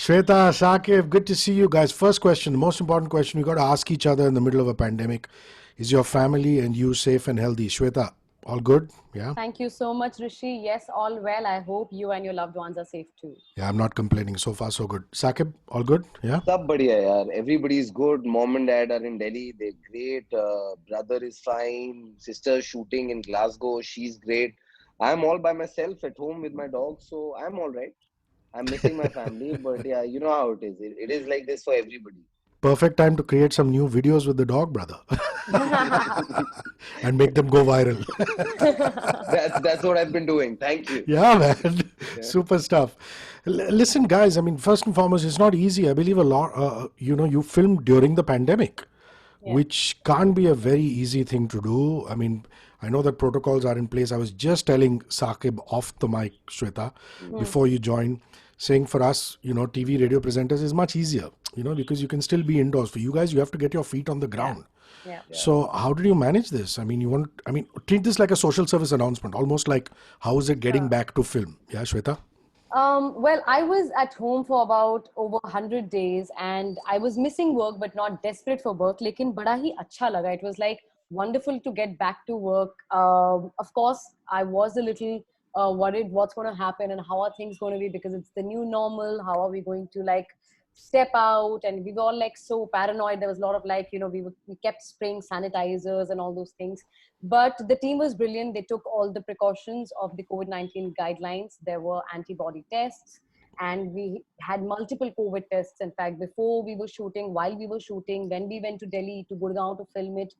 Shweta, Shakib, good to see you guys. First question, the most important question we got to ask each other in the middle of a pandemic. Is your family and you safe and healthy? Shweta, all good? Yeah? Thank you so much, Rishi. Yes, all well. I hope you and your loved ones are safe too. Yeah, I'm not complaining. So far, so good. Sakib, all good? Yeah? सब बढ़िया यार. Everybody is good. Mom and dad are in Delhi. They're great. Brother is fine. Sister shooting in Glasgow. She's great. I'm all by myself at home with my dog, so I'm all right. I'm missing my family, but yeah, you know how it is. It is like this for everybody. Perfect time to create some new videos with the dog, brother, and make them go viral. That's what I've been doing. Thank you. Yeah, man. Yeah. Super stuff. Listen, guys, I mean, first and foremost, it's not easy. I believe a lot, you filmed during the pandemic, Yeah. which can't be a very easy thing to do. I mean, I know that protocols are in place. I was just telling Saqib off the mic, Shweta, Hmm. before you joined, saying for us, TV radio presenters is much easier, because you can still be indoors. For you guys, you have to get your feet on the Yeah. ground. Yeah. Yeah. So how did you manage this? I mean, treat this like a social service announcement, almost like how is it getting Sure. back to film? Yeah, Shweta? Well, I was at home for about over 100 days and I was missing work but not desperate for work. लेकिन बड़ा ही अच्छा लगा. It was like wonderful to get back to work. Of course, I was a little worried what's going to happen and how are things going to be because it's the new normal. How are we going to like step out? And we were all like so paranoid. There was a lot of like, we kept spraying sanitizers and all those things. But the team was brilliant. They took all the precautions of the COVID-19 guidelines. There were antibody tests, and we had multiple COVID tests. In fact, before we were shooting, while we were shooting, when we went to Delhi to Gurgaon to film it.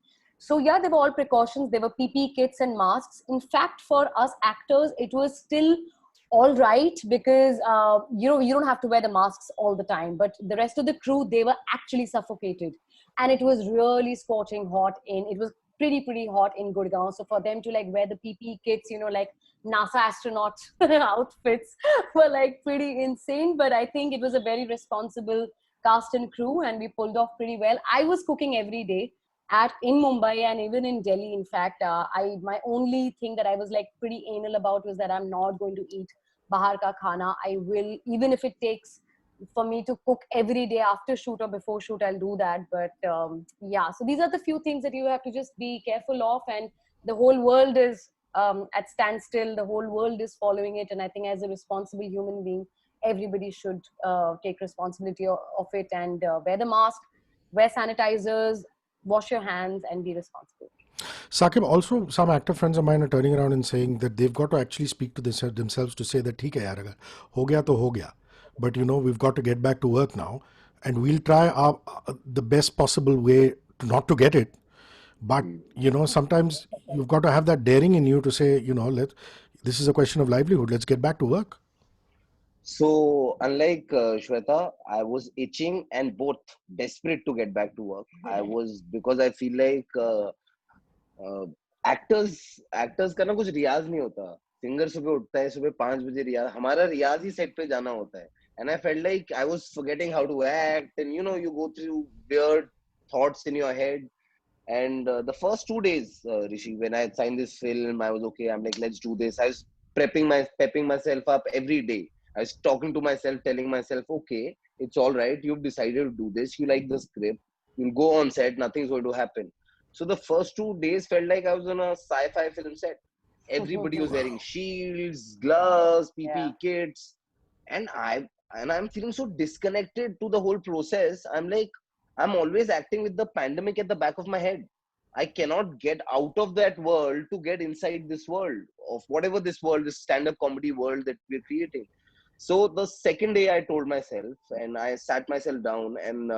So yeah, there were all precautions. There were PPE kits and masks. In fact, for us actors, it was still all right because you don't have to wear the masks all the time. But the rest of the crew, they were actually suffocated, and it was really scorching hot in. It was pretty hot in Gurgaon. So for them to like wear the PPE kits, like NASA astronaut outfits were like pretty insane. But I think it was a very responsible cast and crew, and we pulled off pretty well. I was cooking every day at in Mumbai and even in Delhi. In fact, I my only thing that I was like pretty anal about was that I'm not going to eat bahar ka khana. I will, even if it takes for me to cook every day after shoot or before shoot, I'll do that. But yeah, so these are the few things that you have to just be careful of, and the whole world is at standstill. The whole world is following it, and I think as a responsible human being, everybody should take responsibility of it and wear the mask, wear sanitizers, wash your hands, and be responsible. Saqib, also some actor friends of mine are turning around and saying that they've got to actually speak to themselves to say that ठीक है यार अगर हो गया तो हो गया, but we've got to get back to work now, and we'll try the best possible way not to get it. But Hmm. sometimes you've got to have that daring in you to say, let this is a question of livelihood. Let's get back to work. So, unlike Shweta, I was itching and both desperate to get back to work. I was because I feel like actors का ना कुछ रियाज नहीं होता. Singer सुबह उठता है, सुबह 5 बजे रियाज, हमारा रियाज ही सेट पे जाना होता है. And I felt like I was forgetting how to act, and you go through weird thoughts in your head. And the first 2 days, Rishi, when I signed this film, I was okay. I'm like, let's do this. I was pepping myself up every day. I was talking to myself, telling myself, okay, it's all right. You've decided to do this. You like the script. You'll go on set. Nothing's going to happen. So the first 2 days felt like I was on a sci-fi film set. Everybody was wearing Wow. shields, gloves, Yeah. PPE kits, and I'm feeling so disconnected to the whole process. I'm like, I'm always acting with the pandemic at the back of my head. I cannot get out of that world to get inside this world of whatever this world, this stand-up comedy world that we're creating. So the second day I told myself, and I sat myself down, and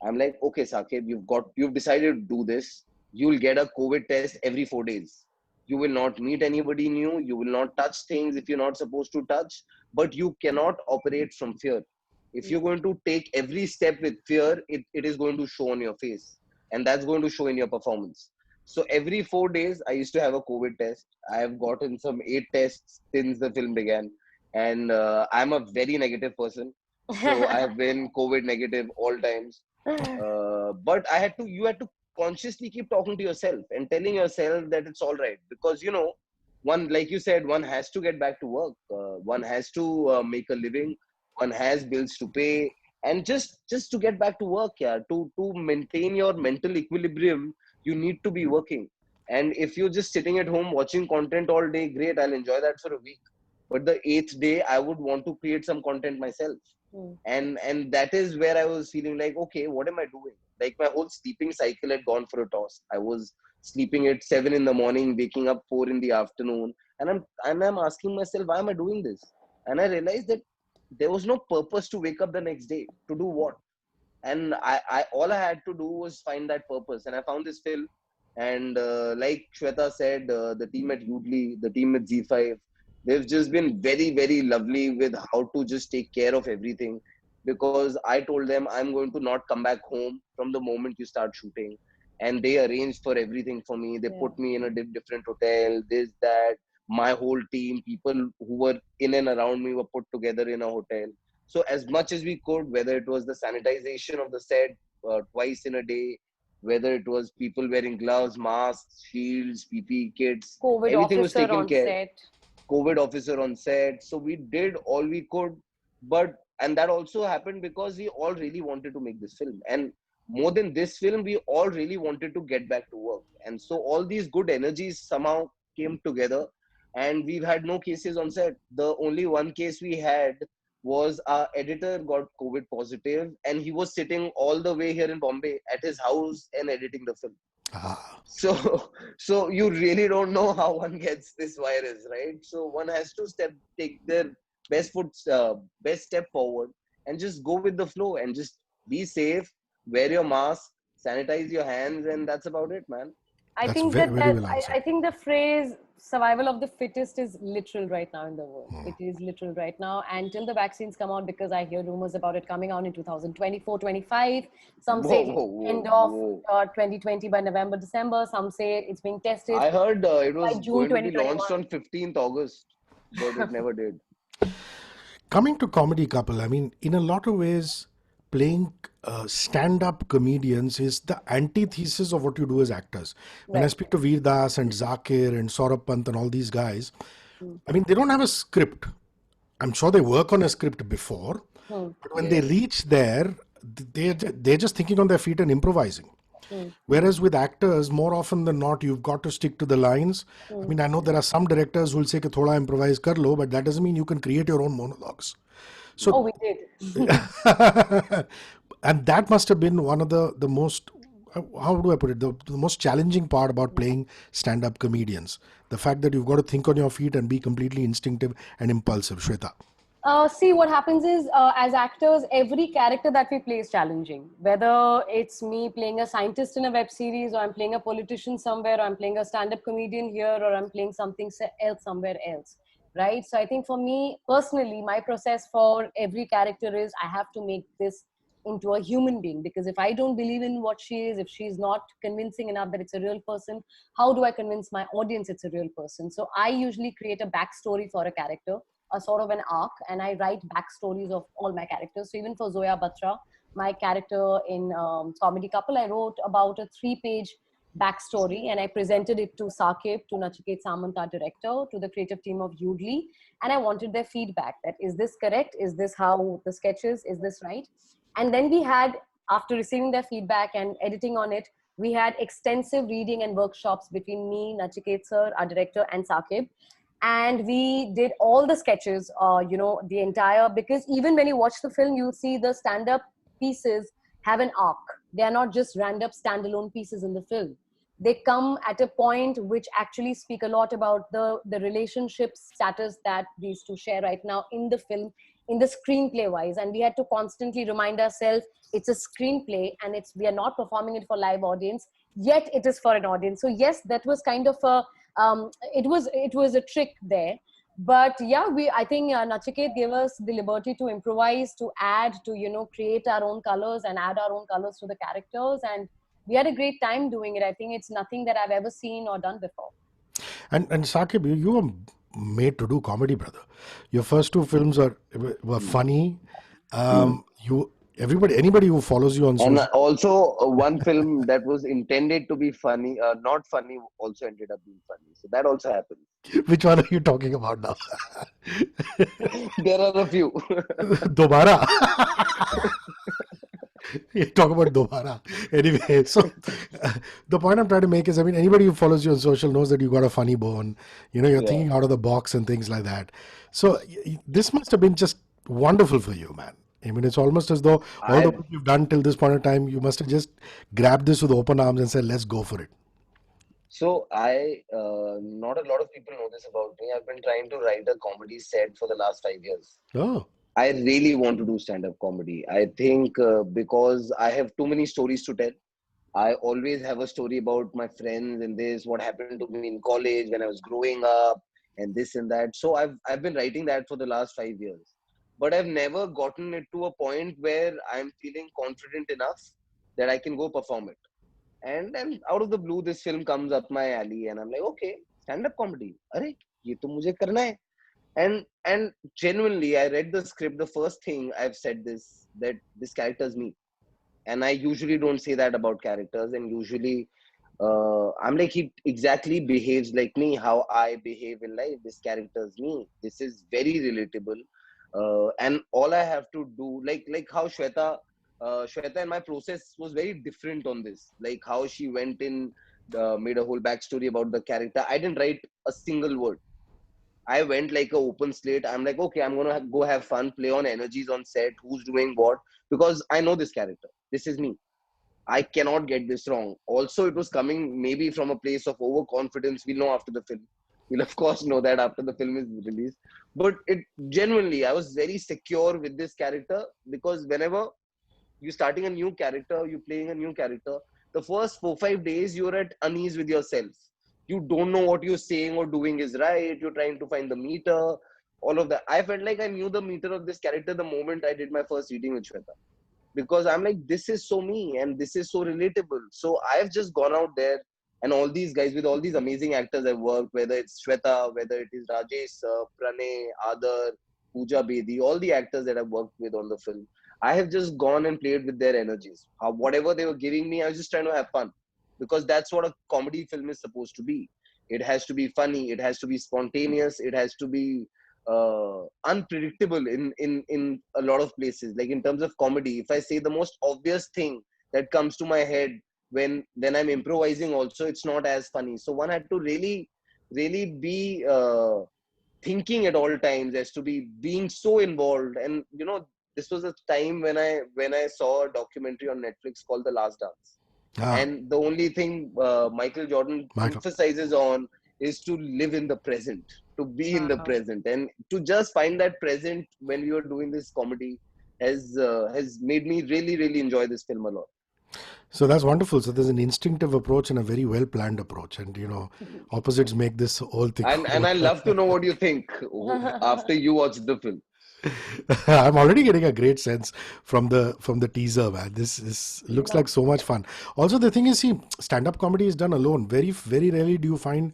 I'm like, okay, Sakib, you've decided to do this. You'll get a COVID test every 4 days. You will not meet anybody new. You will not touch things if you're not supposed to touch, but you cannot operate from fear. If you're going to take every step with fear, it is going to show on your face, and that's going to show in your performance. So every 4 days, I used to have a COVID test. I have gotten some 8 tests since the film began, and I'm a very negative person. So I have been COVID negative all times. But you had to consciously keep talking to yourself and telling yourself that it's all right, because one, like you said, one has to get back to work. One has to make a living. one has bills to pay, and just to get back to work, yeah, to maintain your mental equilibrium, you need to be working. And if you're just sitting at home watching content all day, great, I'll enjoy that for a week. But the eighth day, I would want to create some content myself. Hmm. And that is where I was feeling like, okay, what am I doing? Like my whole sleeping cycle had gone for a toss. I was sleeping at 7 in the morning, waking up 4 in the afternoon, and I'm asking myself, why am I doing this? And I realized that there was no purpose to wake up the next day to do what. And I all I had to do was find that purpose, and I found this film. And like Shweta said, the team at Udly, the team at Z5, they've just been very, very lovely with how to just take care of everything. Because I told them I'm going to not come back home from the moment you start shooting, and they arranged for everything for me. They Yeah. put me in a different hotel, this, that. My whole team, people who were in and around me, were put together in a hotel. So as much as we could, whether it was the sanitization of the set twice in a day, whether it was people wearing gloves, masks, shields, PPE kits, COVID everything was officer taken on care. set. COVID officer on set. So we did all we could, and that also happened because we all really wanted to make this film. And more than this film, we all really wanted to get back to work. And so all these good energies somehow came together, and we've had no cases on set. The only one case we had was our editor got COVID positive, and he was sitting all the way here in Bombay at his house and editing the film. Ah, So so you really don't know how one gets this virus, right? So one has to take their best step forward, and just go with the flow, and just be safe, wear your mask, sanitize your hands, and that's about it, man. I that's think very, that, very that well answered. I think the phrase survival of the fittest is literal right now in the world. Hmm. It is literal right now. And till the vaccines come out, because I hear rumors about it coming out in 2024, 25. Some Whoa, say whoa, end whoa, of whoa. 2020 by November, December. Some say it's being tested I heard it by was June going to be 2021. launched on 15th August, but it never did. Coming to comedy couple, I mean, in a lot of ways, playing stand-up comedians is the antithesis of what you do as actors. When I Right. speak to Veer Das and Zakir and Saurabh Pant and all these guys, Hmm. I mean, they don't have a script. I'm sure they work on a script before, Hmm. but when they reach there, they're just thinking on their feet and improvising. Hmm. Whereas with actors, more often than not, you've got to stick to the lines. I Hmm. mean, I know there are some directors who will say कि थोड़ा improvise कर लो, but that doesn't mean you can create your own monologues. Oh, So, we did. and that must have been one of the most, how do I put it, the most challenging part about playing stand-up comedians. The fact that you've got to think on your feet and be completely instinctive and impulsive. Shweta. See, what happens is, as actors, every character that we play is challenging. Whether it's me playing a scientist in a web series, or I'm playing a politician somewhere, or I'm playing a stand-up comedian here, or I'm playing something else somewhere else, right? So I think for me personally, my process for every character is I have to make this into a human being, because if I don't believe in what she is, if she's not convincing enough that it's a real person, how do I convince my audience it's a real person? So I usually create a backstory for a character, a sort of an arc, and I write backstories of all my characters. So even for Zoya Batra, my character in Comedy Couple, I wrote about a 3-page backstory, and I presented it to Sakib, to Nachiket Samant, our director, to the creative team of Udly, and I wanted their feedback. That is this correct? Is this how the sketch is? Is this right? And then we had, after receiving their feedback and editing on it, we had extensive reading and workshops between me, Nachiket sir, our director, and Sakib, and we did all the sketches, the entire, because even when you watch the film, you'll see the stand-up pieces have an arc. They are not just random standalone pieces in the film. They come at a point which actually speak a lot about the relationship status that these two share right now in the film, in the screenplay wise. And we had to constantly remind ourselves it's a screenplay, and we are not performing it for live audience, yet it is for an audience. So yes, that was kind of a it was a trick there. But yeah, I think Nachiket gave us the liberty to improvise, to add, to create our own colors and add our own colors to the characters, and we had a great time doing it. I think it's nothing that I've ever seen or done before. And Sakib, you were made to do comedy, brother. Your first two films were funny. You anybody who follows you on And social. also, one film that was intended to be funny, not funny, also ended up being funny. So that also happens. Which one are you talking about now? There are a few. Dobara. You talk about Dobara. Anyway, so the point I'm trying to make is, I mean, anybody who follows you on social knows that you got a funny bone. You know, you're Yeah. thinking out of the box and things like that. So this must have been just wonderful for you, man. I mean, it's almost as though all the I work you've done till this point in time, you must have just grabbed this with open arms and said, let's go for it. not a lot of people know this about me. I've been trying to write a comedy set for the last 5 years. Oh, I really want to do stand-up comedy. I think because I have too many stories to tell. I always have a story about my friends and this, what happened to me in college when I was growing up, and this and that. So I've been writing that for the last 5 years, but I've never gotten it to a point where I'm feeling confident enough that I can go perform it. And then out of the blue, this film comes up my alley, and I'm like, okay, stand-up comedy. Arey, ye to mujhe karna hai. And genuinely, I read the script. The first thing I've said that this character's me, and I usually don't say that about characters. And usually, I'm like, he exactly behaves like me, how I behave in life. This character's me. This is very relatable, and all I have to do, like how Shweta and my process was very different on this. Like how she went in, made a whole backstory about the character. I didn't write a single word. I went like a open slate. I'm like, okay, I'm gonna go have fun, play on energies on set, who's doing what, because I know this character. This is me. I cannot get this wrong. Also, it was coming maybe from a place of overconfidence. We'll know after the film. We'll of course know that after the film is released. But it genuinely, I was very secure with this character because whenever you're starting a new character, you're playing a new character, the first 4 5 days you're at unease with yourself. You don't know what you're saying or doing is right. You're trying to find the meter, all of that. I felt like I knew the meter of this character the moment I did my first reading with Shweta, because I'm like, this is so me and this is so relatable. So I've just gone out there, and all these guys with all these amazing actors I've worked, whether it's Shweta, whether it is Rajesh, Pranay, Adar, Pooja Bedi, all the actors that I've worked with on the film, I have just gone and played with their energies. Whatever they were giving me, I was just trying to have fun, because that's what a comedy film is supposed to be. It has to be funny, it has to be spontaneous, it has to be unpredictable in a lot of places. Like in terms of comedy, if I say the most obvious thing that comes to my head when I'm improvising, also it's not as funny. So one had to really be thinking at all times, as to be being so involved. And this was a time when I saw a documentary on Netflix called The Last Dance, ah, and the only thing Michael Jordan Michael. emphasizes on is to live in the present, to be in the Wow. present, and to just find that present when we were doing this comedy has made me really enjoy this film a lot. So that's wonderful. So there's an instinctive approach and a very well planned approach. And, you know, opposites make this whole thing And I work. love to know what you think after you watch the film. I'm already getting a great sense from the teaser, man. This looks like so much fun. Also, the thing is, see, stand-up comedy is done alone. Very rarely do you find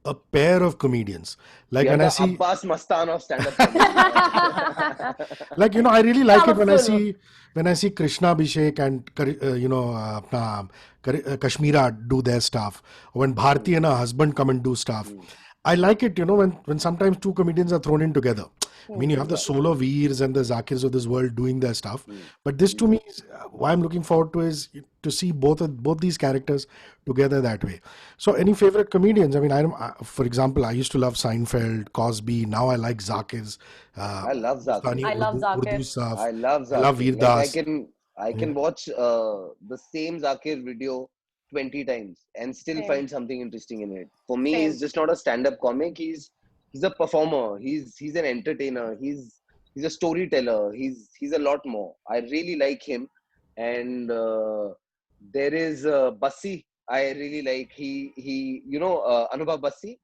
a pair of comedians. Like Yeah, when I the see, Abbas Mastan of stand-up comedy. like I really like it Colorful. when I see Krishna Abhishek and Kashmira do their stuff, or when Bharti and her husband come and do stuff. Hmm. I like it, when sometimes two comedians are thrown in together. I mean, you have the Yeah. solo Veers and the Zakirs of this world doing their stuff, Hmm. but this to Hmm. me is why I'm looking forward to is to see both these characters together that way. So, any favorite comedians? I mean, for example, I used to love Seinfeld, Cosby. Now I like Zakir's, uh, I love Zakir. Pakistani I love Urdu Zakir. stuff. I love I love Zakir. Veer Like Das. I Yeah. can watch the same Zakir video 20 times and still Same. find something interesting in it. For me, Same. he's just not a stand-up comic. He's a performer. He's an entertainer. He's a storyteller. He's a lot more. I really like him. And there is Bassi. I really like Anubhav Bassi.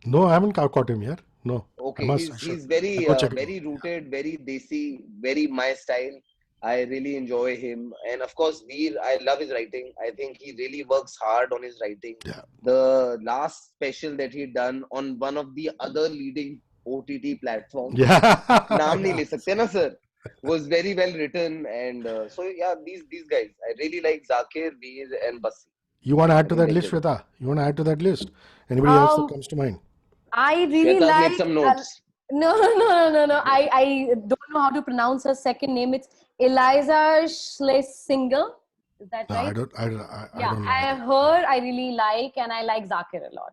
No, I haven't caught him yet. No, Okay, I he's should. he's I'll very go check it out. very rooted, very desi, very my style. I really enjoy him, and of course, Veer. I love his writing. I think he really works hard on his writing. Yeah. The last special that he done on one of the other leading OTT platform, Yeah. naam nahi Yeah. le sakte na sir, was very well written, and so yeah, these guys. I really like Zakir, Veer, and Bassi. You want to I add to really that like list, them. Shweta? You want to add to that list? Anybody else that Um, comes to mind? I really Shweta's made like. some notes. No. I don't know how to pronounce her second name. It's Eliza Schlesinger. Is that No, right? I Yeah, don't know either. her I really like, and I like Zakir a lot.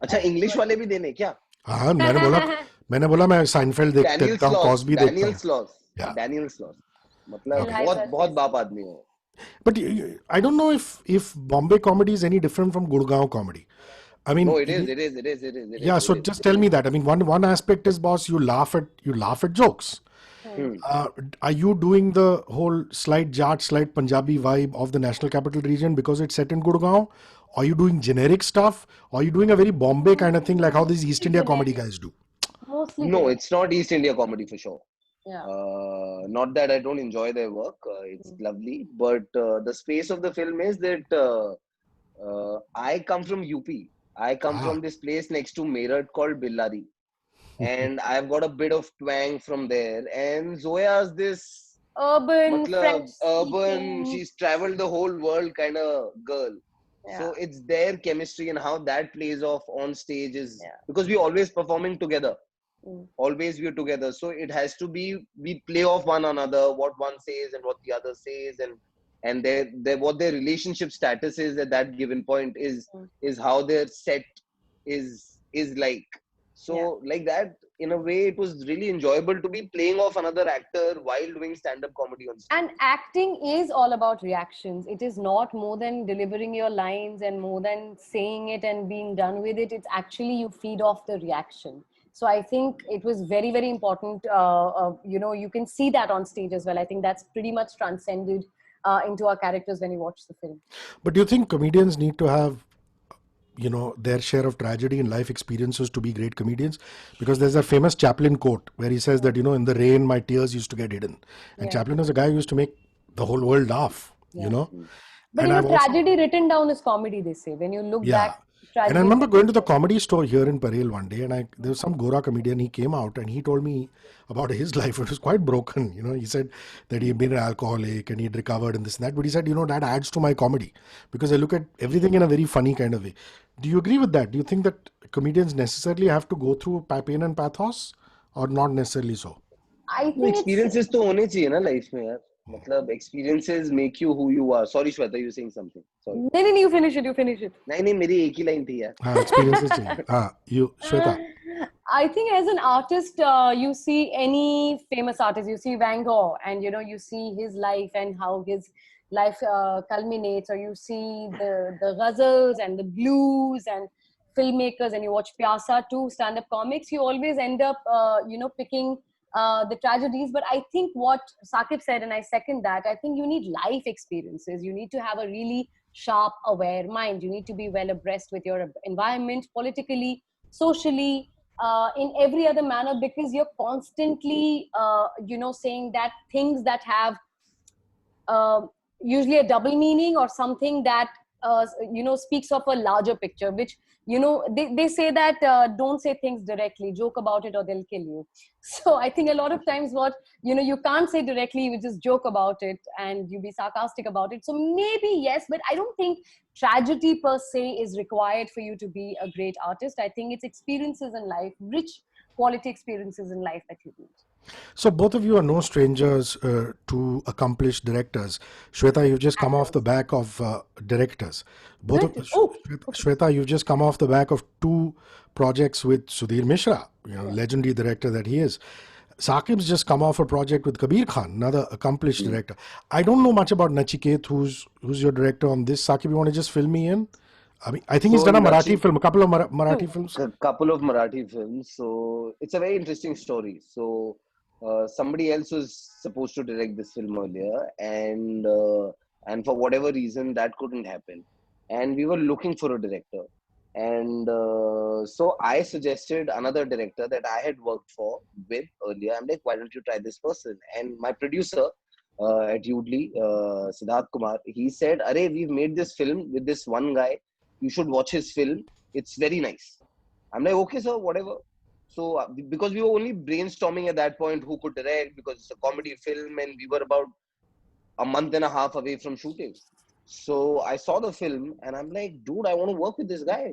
अच्छा, That's English good. वाले भी देने क्या? हाँ मैंने बोला मैं Seinfeld Daniel देखता हूँ, स्लॉस, कॉस्बी देखता डैनियल हूँ. स्लॉस, Yeah. डैनियल स्लॉस. मतलब Okay. बहुत Eliza बहुत बाप Schlesinger. आदमी हो. But I don't know if Bombay comedy is any different from Gurgaon comedy. I mean, No, it is, it is, it is, it is, it is, yeah. it So is, just it tell me is. that. I mean, one aspect is, boss, you laugh at jokes. Hmm. Are you doing the whole slight Jat, slight Punjabi vibe of the National Capital Region because it's set in Gurgaon? Are you doing generic stuff? Or are you doing a very Bombay kind of thing like how these East Mostly India comedy generic. guys do? Mostly No, generic. it's not East India comedy for sure. Yeah. Not that I don't enjoy their work, it's lovely, but the space of the film is that I come from UP. I come Ah, from this place next to Meerut called Billari, and I've got a bit of twang from there. And Zoya's this, Urban, French matlab, urban, speaking. she's traveled the whole world kind of girl. Yeah. So it's their chemistry and how that plays off on stage is Yeah. because we always performing together. Mm. Always we're together, so it has to be we play off one another, what one says and what the other says, and their what their relationship status is at that given point Mm. is how their set is like. Yeah. So like that, in a way, it was really enjoyable to be playing off another actor while doing stand-up comedy on stage. And acting is all about reactions. It is not more than delivering your lines and more than saying it and being done with it. It's actually you feed off the reaction. So I think it was very, very important. You can see that on stage as well. I think that's pretty much transcended into our characters when you watch the film. but do you think comedians need to have their share of tragedy and life experiences to be great comedians? Because there's a famous Chaplin quote where he says that in the rain my tears used to get hidden, and Yeah. Chaplin is a guy who used to make the whole world laugh. Yeah. But And I've also, tragedy written down is comedy, they say. When you look yeah. back, And I tragedy is remember going to the written comedy store here in Parel one day, and there was some Gora comedian. He came out and he told me about his life. It was quite broken. He said that he'd been an alcoholic and he'd recovered and this and that. But he said, that adds to my comedy because I look at everything in a very funny kind of way. Do you agree with that? Do you think that comedians necessarily have to go through pain and pathos, or not necessarily so? I तो think it's experiences तो होने चाहिए ना life में यार. मतलब experiences make you who you are. Sorry Shweta, you were saying something. Sorry. no, you finish it. नहीं मेरी एक ही लाइन थी यार. हाँ, experiences चाहिए. You, Shweta. I think as an artist, you see any famous artist, you see Van Gogh, and you see his life and how his life culminates, or you see the ghazals and the blues and filmmakers, and you watch Pyasa too, stand-up comics. You always end up, picking the tragedies. But I think what Saqib said, and I second that. I think you need life experiences. You need to have a really sharp, aware mind. You need to be well abreast with your environment, politically, socially, in every other manner, because you're constantly saying that things that have usually a double meaning, or something that speaks of a larger picture, which they say that don't say things directly, joke about it or they'll kill you. So I think a lot of times what you can't say directly, you just joke about it and you be sarcastic about it. So maybe yes, but I don't think tragedy per se is required for you to be a great artist. I think it's experiences in life, rich quality experiences in life that you need. So both of you are no strangers to accomplished directors. Shweta, you've just come off the back of directors. Both of Directors. Oh, Shweta, you've just come off the back of two projects with Sudhir Mishra, legendary director that he is. Saqib's just come off a project with Kabir Khan, another accomplished director. I don't know much about Nachiket, who's your director on this. Saqib, you want to just fill me in? I mean, I think he's So done a Marathi Nachi- film, a couple of Marathi films. a couple of Marathi films. So it's a very interesting story. So somebody else was supposed to direct this film earlier, and for whatever reason that couldn't happen. And we were looking for a director, and so I suggested another director that I had worked with earlier. I'm like, why don't you try this person? And my producer at Udli, Siddharth Kumar, he said, "Arey, we've made this film with this one guy. You should watch his film. It's very nice." I'm like, okay, sir, whatever. So, because we were only brainstorming at that point who could direct, because it's a comedy film and we were about a month and a half away from shooting. So, I saw the film and I'm like, dude, I want to work with this guy.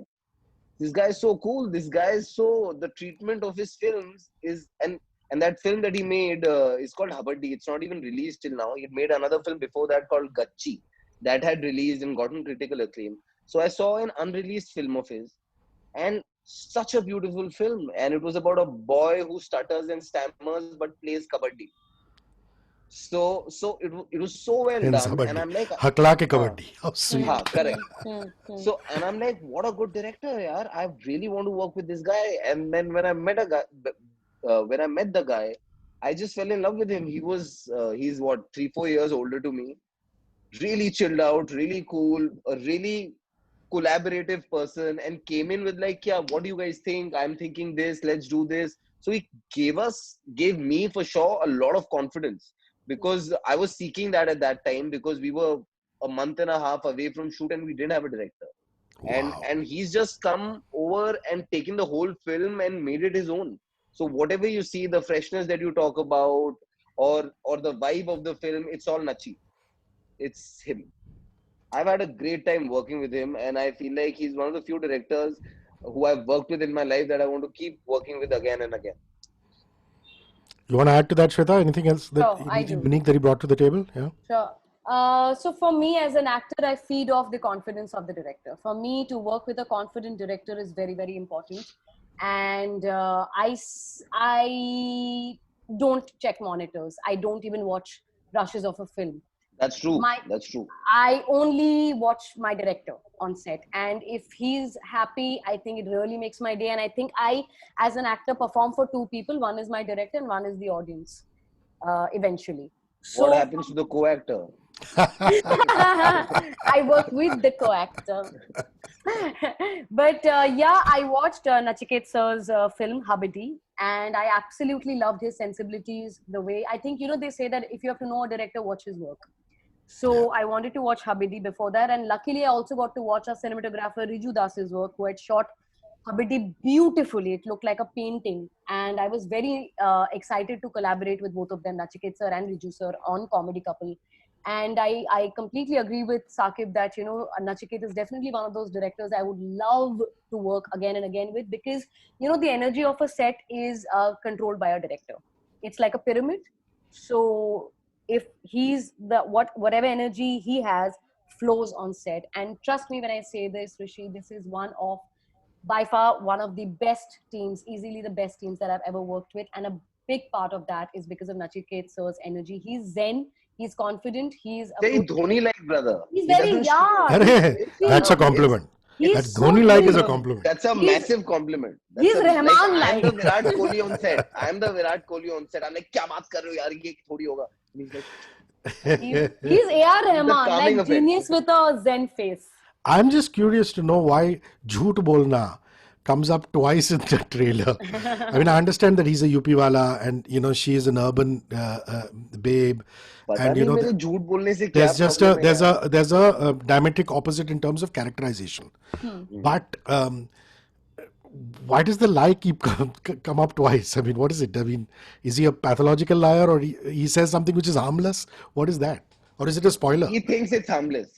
this guy is so cool. This guy is so, the treatment of his films is, and that film that he made is called Habaddi. It's not even released till now. He made another film before that called Gachi that had released and gotten critical acclaim. So I saw an unreleased film of his, and such a beautiful film. And it was about a boy who stutters and stammers but plays kabaddi. So it was so well Hence done, and kabaddi. I'm like, Hakla ke huh, kabaddi. How sweet. huh, correct. Hmm. So, and I'm like, what a good director, yaar. I really want to work with this guy. And then when I met a guy, when I met the guy, I just fell in love with him. He's what, 3-4 years older to me. Really chilled out, really cool, a really collaborative person, and came in with like, yeah, what do you guys think? I'm thinking this, let's do this. So he gave me for sure a lot of confidence, because I was seeking that at that time, because we were a month and a half away from shoot and we didn't have a director. And Wow. and he's just come over and taken the whole film and made it his own. So whatever you see, the freshness that you talk about, or the vibe of the film, it's all Nachi. It's him. I've had a great time working with him, and I feel like he's one of the few directors who I've worked with in my life that I want to keep working with again and again. You want to add to that, Shweta? Anything else that Sure, I do. unique that he brought to the table? Yeah. Sure. So for me as an actor, I feed off the confidence of the director. For me to work with a confident director is very, very important. And I don't check monitors. I don't even watch rushes of a film. That's true. My That's true. I only watch my director on set, and if he's happy, I think it really makes my day. And I think I, as an actor, perform for two people. One is my director, and one is the audience. Eventually, What so happens to the co-actor? I work with the co-actor. But yeah, I watched Nachiket sir's film Habidi, and I absolutely loved his sensibilities. The way, I think, they say that if you have to know a director, watch his work. So I wanted to watch Habidi before that, and luckily I also got to watch our cinematographer Riju Das's work, who had shot Habidi beautifully. It looked like a painting, and I was very excited to collaborate with both of them, Nachiket sir and Riju sir, on Comedy Couple. And I completely agree with Saqib that Nachiket is definitely one of those directors I would love to work again and again with, because the energy of a set is controlled by a director. It's like a pyramid. So if he's whatever energy he has flows on set, and trust me when I say this, Rishi, this is by far one of the best teams, easily the best teams that I've ever worked with. And a big part of that is because of Nachiket sir's energy. He's zen, he's confident, he's Very approachable. Dhoni-like, brother. He's He very, doesn't yeah, Arey, he's that's a extremely- compliment. That he's so Dhoni like is a brilliant. compliment. That's a He's- massive compliment. That's he's like, Rahman-like. I'm the Virat Kohli on set. I'm the Virat Kohli on set. I'm like, क्या बात कर रहे हो यार, ये थोड़ी होगा. And he's like, He's A.R. Rahman, calming like effect. genius with a zen face. I'm just curious to know why Jhoot Bolna comes up twice in the trailer. I mean, I understand that he's a UP wala and, she is an urban babe. पता And, नहीं you know, मेरे झूठ बोलने से क्या there's just problem है यार. there's a diametric opposite in terms of characterization. But why does the lie keep come up twice? I mean, what is it? I mean, is he a pathological liar, or he says something which is harmless? What is that? Or is it a spoiler? He thinks it's harmless.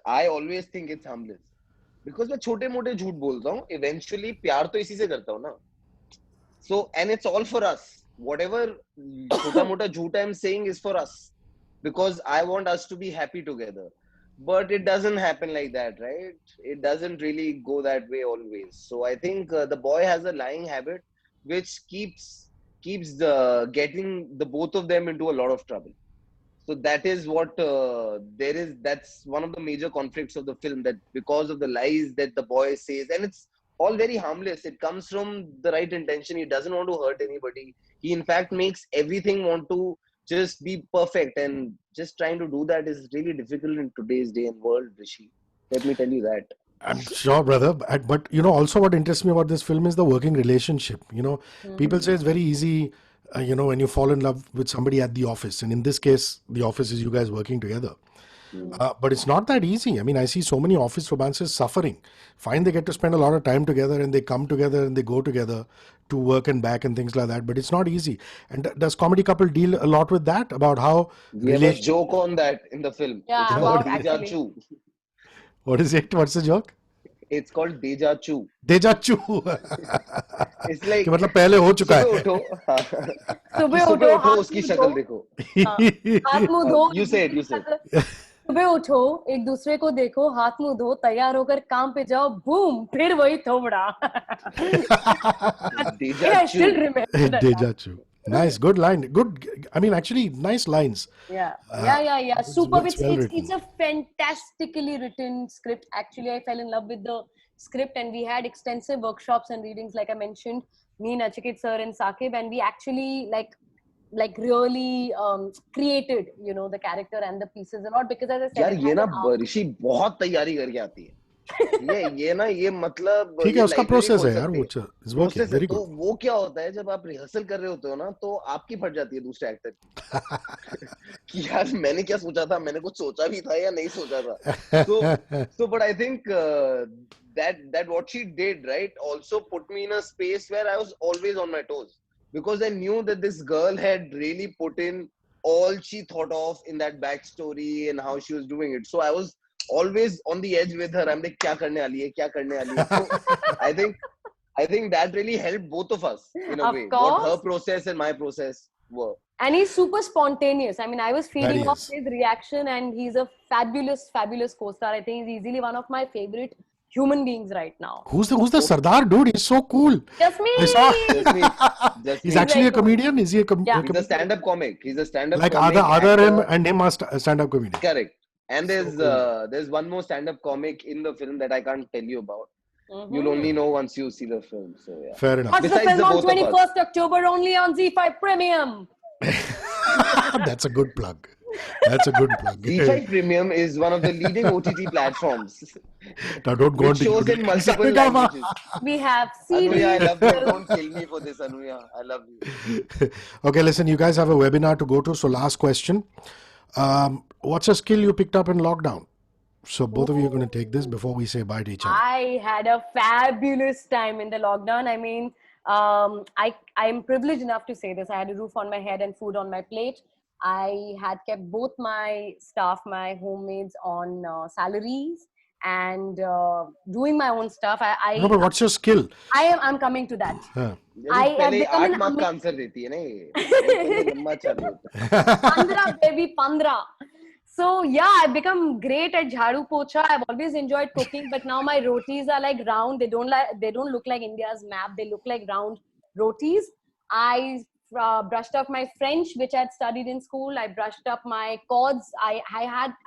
I always think it's harmless. Because मैं छोटे मोटे झूठ बोलता हूँ. Eventually प्यार तो इसी से करता हूँ ना. So, and it's all for us. Whatever छोटा मोटा झूठ I'm saying is for us. Because I want us to be happy together. But it doesn't happen like that, right? It doesn't really go that way always. So I think the boy has a lying habit, which keeps getting the both of them into a lot of trouble. So that is what that's one of the major conflicts of the film, that because of the lies that the boy says, and it's all very harmless. It comes from the right intention. He doesn't want to hurt anybody. He in fact makes everything want to just be perfect, and just trying to do that is really difficult in today's day and world, Rishi. Let me tell you that. I'm sure, brother. But also what interests me about this film is the working relationship. People say it's very easy, when you fall in love with somebody at the office. And in this case, the office is you guys working together. But it's not that easy. I mean, I see so many office romances suffering. Fine, they get to spend a lot of time together and they come together and they go together to work and back and things like that. But it's not easy. And does Comedy Couple deal a lot with that? About how We have a joke on that in the film. Yeah, It's about called Bija actually. Chu. What is it? What's the joke? It's called Deja Chu. Deja Chu. It's like कि मतलब पहले हो चुका सुबह है. उठो, हाँ, कि सुबह सुबह उठो, उठो हाथ उसकी मुंह शक्ल धो, देखो. हाँ, हाथ मुंह धो, You एक say it, दूसरे you say के it. साथ सुबह उठो, एक दूसरे को देखो, हाथ मुंह धो, तैयार होकर काम पे जाओ, बूम, फिर वही थोबड़ा. Deja I still Chu. remember that. Deja Chu. Nice, good line. Good. I mean, actually, nice lines. Yeah, Uh, yeah. Superb. it's well It's written. a fantastically written script. Actually, I fell in love with the script, and we had extensive workshops and readings, like I mentioned, me, Nachikit sir, and Sakib, and we actually like really created, you know, the character and the pieces a lot, because as I said, यार it ये had ना an arc. ऋषि बहुत तैयारी करके आती है. ये ना ये मतलब ठीक ये है, उसका लाइब्रेरी प्रोसेस खोल है यार, सकती वो है. इज वर्किंग प्रोसेस है. वेरी तो गुड. वो क्या होता है जब आप रिहर्सल कर रहे होते हो ना, तो आपकी फट जाती है दूसरे एक्टर की कि यार मैंने क्या सोचा था, मैंने कुछ सोचा भी था या नहीं सोचा था. So but I think that what she did, right, also put me in a space where I was always on my toes, because I knew that this girl had really put in all she thought of in that backstory and how she was doing it. So I was always on the edge with her. I'm like, क्या करने वाली है, क्या करने वाली है. So I think that really helped both of us in a Of way. What her course. process and my process were. And he's super spontaneous. I mean, I was That he feeding off is. his reaction, and he's a fabulous co-star. I think he's easily one of my favorite human beings right now. Who's the Sardar dude? He's so cool. Just me. I saw. Just me. Just He's me. actually a very cool. comedian. Is he a, Yeah. He's a stand-up comic. He's a stand-up like comic. other him actor. and him are stand-up comedian? Correct. And So cool. there's one more stand-up comic in the film that I can't tell you about. Mhm. You'll only know once you see the film. So yeah. Fair enough. Watch the Besides film the on both of us. 21st October only on Z5 Premium. That's a good plug. That's a good plug. Z5 Premium is one of the leading OTT platforms, Now don't go which into shows in details. multiple languages. We have CDs. Anuya, I love you. Don't kill me for this, Anuya. I love you. Okay, listen, you guys have a webinar to go to. So last question. What's a skill you picked up in lockdown? So both of you are going to take this before we say bye to each other. I had a fabulous time in the lockdown. I mean, I'm privileged enough to say this. I had a roof on my head and food on my plate. I had kept both my staff, my homemaids, on salaries, and doing my own stuff. No, but what's your skill? I'm coming to that. Huh. I have पहले become 8 an mark का answer देती है ना ये. पहले लंबा चालू होता है. 15 baby 15. So yeah, I've become great at jhadu pocha. I've always enjoyed cooking, but now my rotis are like round. They don't look like India's map. They look like round rotis. I brushed up my French, which I'd studied in school. I brushed up my chords. I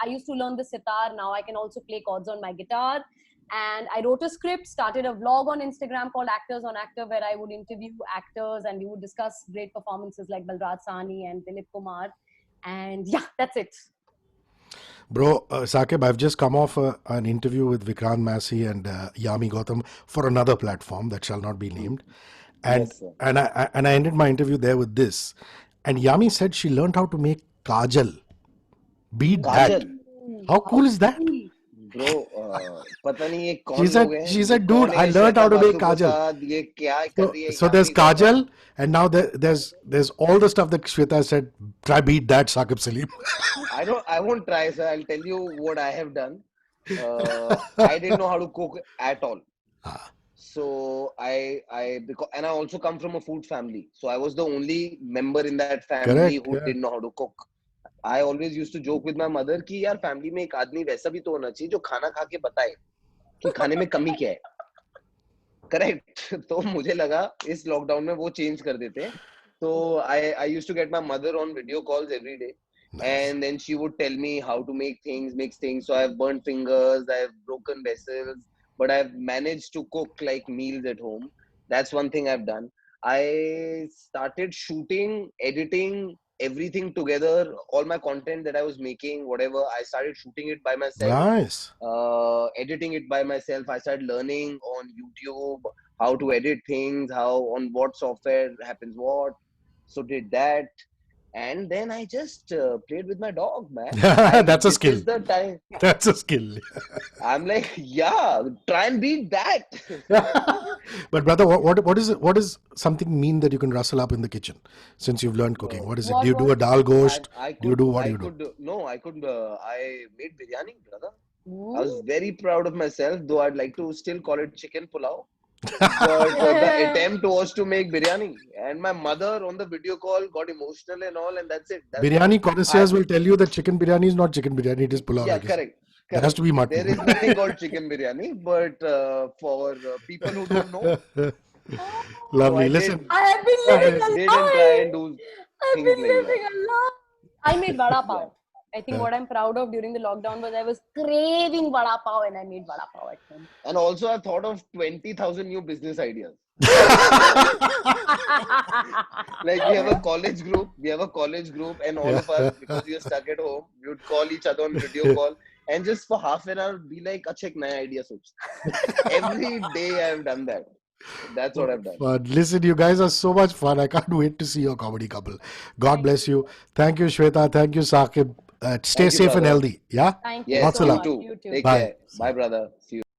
used to learn the sitar. Now I can also play chords on my guitar. And I wrote a script, started a vlog on Instagram called Actors on Actor, where I would interview actors and we would discuss great performances like Balraj Sahni and Dilip Kumar. And yeah, that's it. Bro, Sakib, I've just come off an interview with Vikrant Massey and Yami Gautam for another platform that shall not be named. And Yes, sir. and I ended my interview there with this. And Yami said she learned how to make kajal. Beat that. Kajal. How cool is that? Bro, पता नहीं ये कौन She said, लोग हैं. she said, कौन dude, है I learned how to Shweta make Basu kajal. प्रसाद, ये क्या कर रही है So yam there's Gautam. kajal, and now there's all the stuff that Shweta said. Try beat that, Sakib Salim. I won't try, sir. I'll tell you what I have done. I didn't know how to cook at all. Ah. So and I also come from a food family. So I was the only member in that family Correct, who yeah. didn't know how to cook. I always used to joke with my mother कि यार family में एक आदमी वैसा भी तो होना चाहिए जो खाना खा के बताए कि खाने में कमी क्या है. करेक्ट. तो मुझे लगा इस लॉकडाउन में वो चेंज कर देते हैं. तो I used to get my mother on video calls every day. Nice. And then she would tell me how to make things, mix things. So I've burnt fingers, I've broken vessels, but I've managed to cook like meals at home. That's one thing I've done. I started shooting, editing everything together, all my content that I was making, whatever. I started shooting it by myself, Nice. editing it by myself. I started learning on YouTube how to edit things, how on what software happens what. So did that. And then I just played with my dog, man. That's a This skill. is the time. That's a skill. I'm like, yeah, try and beat that. But brother, what is something mean that you can rustle up in the kitchen since you've learned cooking? What is it? What Do you do a was- dal gosht? I Do you do what I do you do? could, no, I could, I made biryani, brother. I was very proud of myself, though I'd like to still call it chicken pulao. But the attempt was to make biryani, and my mother on the video call got emotional and all, and that's it. Biryani connoisseurs will tell you that chicken biryani is not chicken biryani, it is pulao. Yeah, like I said. correct. There has to be mutton. There is nothing called chicken biryani, but for people who don't know, Lovely. I Listen, I have been I living a did and try and lie. do I've things been like living that. a lie. I made vada pav. I think Yeah. what I'm proud of during the lockdown was I was craving vada pav and I made vada pav at home. And also, I've thought of 20,000 new business ideas. Like we have a college group, and all of us, because we are stuck at home, we would call each other on video call, and just for half an hour, be like, "Achha, ek naya idea soch." Every day I've done that. That's what I've done. Fun. Listen, you guys are so much fun. I can't wait to see your comedy couple. God bless you. Thank you, Shweta. Thank you, Saqib. Stay Thank you, safe and brother. healthy. Yeah? Thank you Yes, Lots so of you love. much. too. You too. Take Bye. care. Bye, brother. See you.